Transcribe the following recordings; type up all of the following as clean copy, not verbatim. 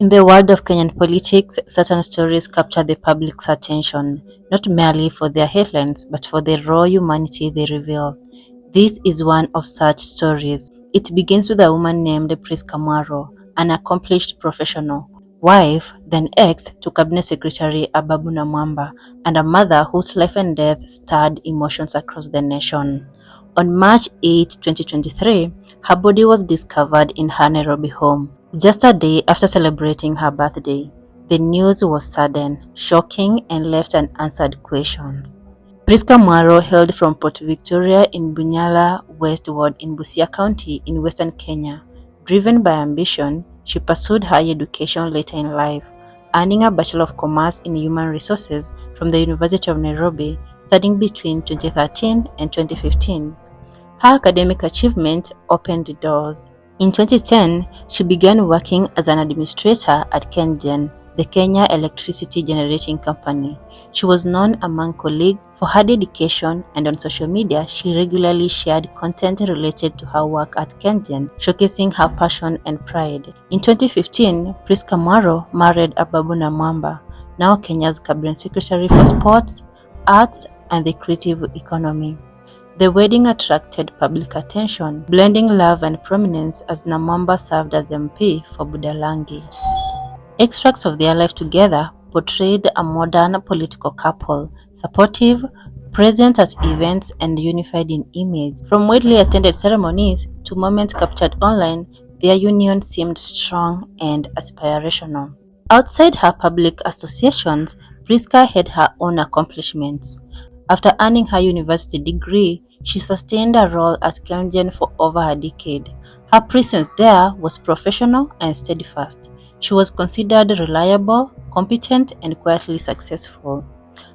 In the world of Kenyan politics, certain stories capture the public's attention, not merely for their headlines, but for the raw humanity they reveal. This is one of such stories. It begins with a woman named Priska Mwaro, an accomplished professional, wife, then ex to Cabinet Secretary Ababu Namwamba, and a mother whose life and death stirred emotions across the nation. On March 8, 2023, her body was discovered in her Nairobi home, just a day after celebrating her birthday. The news was sudden, shocking, and left unanswered questions. Priska Mwaro hailed from Port Victoria in Bunyala West Ward in Busia County in Western Kenya. Driven by ambition, she pursued higher education later in life, earning a Bachelor of Commerce in Human Resources from the University of Nairobi, studying between 2013 and 2015. Her academic achievement opened doors. In 2010, she began working as an administrator at KenGen, the Kenya Electricity Generating Company. She was known among colleagues for her dedication, and on social media, she regularly shared content related to her work at KenGen, showcasing her passion and pride. In 2015, Priska Mwaro married Ababu Namwamba, now Kenya's Cabinet Secretary for Sports, Arts, and the Creative Economy. The wedding attracted public attention, blending love and prominence as Namwamba served as MP for Budalangi. Extracts of their life together portrayed a modern political couple, supportive, present at events, and unified in image. From widely attended ceremonies to moments captured online, their union seemed strong and aspirational. Outside her public associations, Priska had her own accomplishments. After earning her university degree, she sustained a role at KenGen for over a decade. Her presence there was professional and steadfast. She was considered reliable, competent, and quietly successful.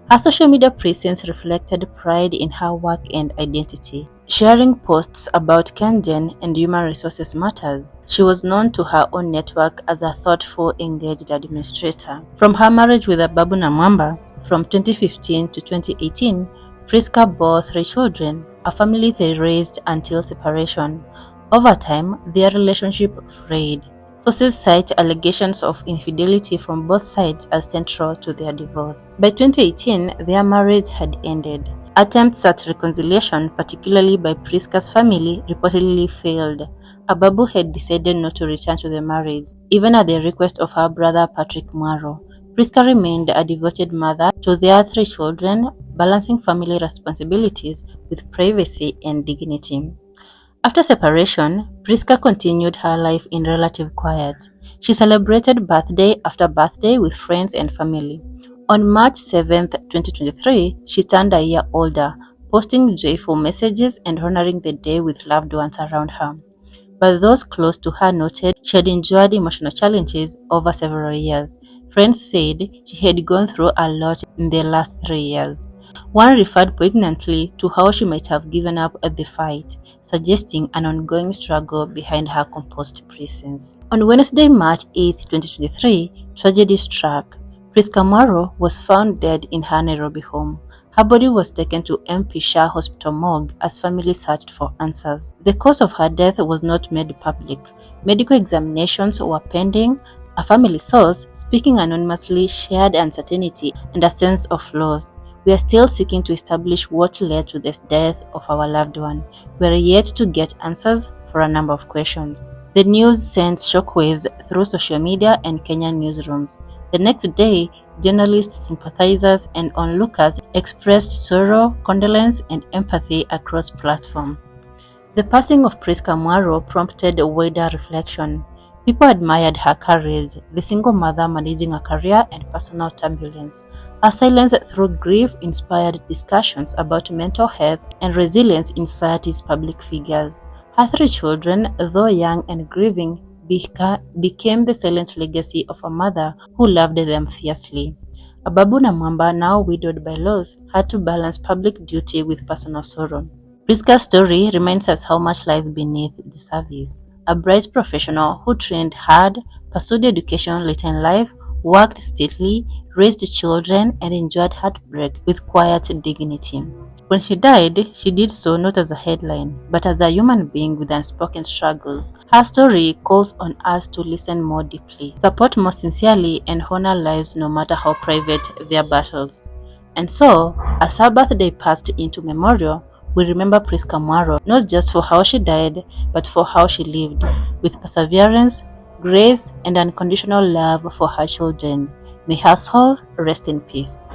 Her social media presence reflected pride in her work and identity. Sharing posts about KenGen and human resources matters, she was known to her own network as a thoughtful, engaged administrator. From her marriage with Ababu Namwamba, from 2015 to 2018, Priska bore 3 children, a family they raised until separation. Over time, their relationship frayed. Sources cite allegations of infidelity from both sides as central to their divorce. By 2018, their marriage had ended. Attempts at reconciliation, particularly by Priska's family, reportedly failed. Ababu had decided not to return to the marriage, even at the request of her brother Patrick Mwaro. Priska remained a devoted mother to their 3 children, balancing family responsibilities with privacy and dignity. After separation, Priska continued her life in relative quiet. She celebrated birthday after birthday with friends and family. On March 7, 2023, she turned a year older, posting joyful messages and honoring the day with loved ones around her. But those close to her noted she had endured emotional challenges over several years. Friends said she had gone through a lot in the last 3 years. One referred poignantly to how she might have given up at the fight, suggesting an ongoing struggle behind her composed presence. On Wednesday, March 8, 2023, tragedy struck. Priska Mwaro was found dead in her Nairobi home. Her body was taken to MP Shah Hospital morgue as family searched for answers. The cause of her death was not made public. Medical examinations were pending. A family source, speaking anonymously, shared uncertainty and a sense of loss. We are still seeking to establish what led to the death of our loved one. We are yet to get answers for a number of questions. The news sent shockwaves through social media and Kenyan newsrooms. The next day, journalists, sympathizers, and onlookers expressed sorrow, condolence, and empathy across platforms. The passing of Priska Mwaro prompted a wider reflection. People admired her courage, the single mother managing a career and personal turbulence. Her silence through grief inspired discussions about mental health and resilience in society's public figures. Her 3 children, though young and grieving, became the silent legacy of a mother who loved them fiercely. Ababu Namwamba, now widowed by loss, had to balance public duty with personal sorrow. Priska's story reminds us how much lies beneath the surface. A bright professional who trained hard, pursued education later in life, worked steadily, raised children, and endured heartbreak with quiet dignity. When she died, she did so not as a headline, but as a human being with unspoken struggles. Her story calls on us to listen more deeply, support more sincerely, and honor lives no matter how private their battles. And so, as her birthday passed into memorial, we remember Priska Mwaro not just for how she died, but for how she lived, with perseverance, grace, and unconditional love for her children. May her soul rest in peace.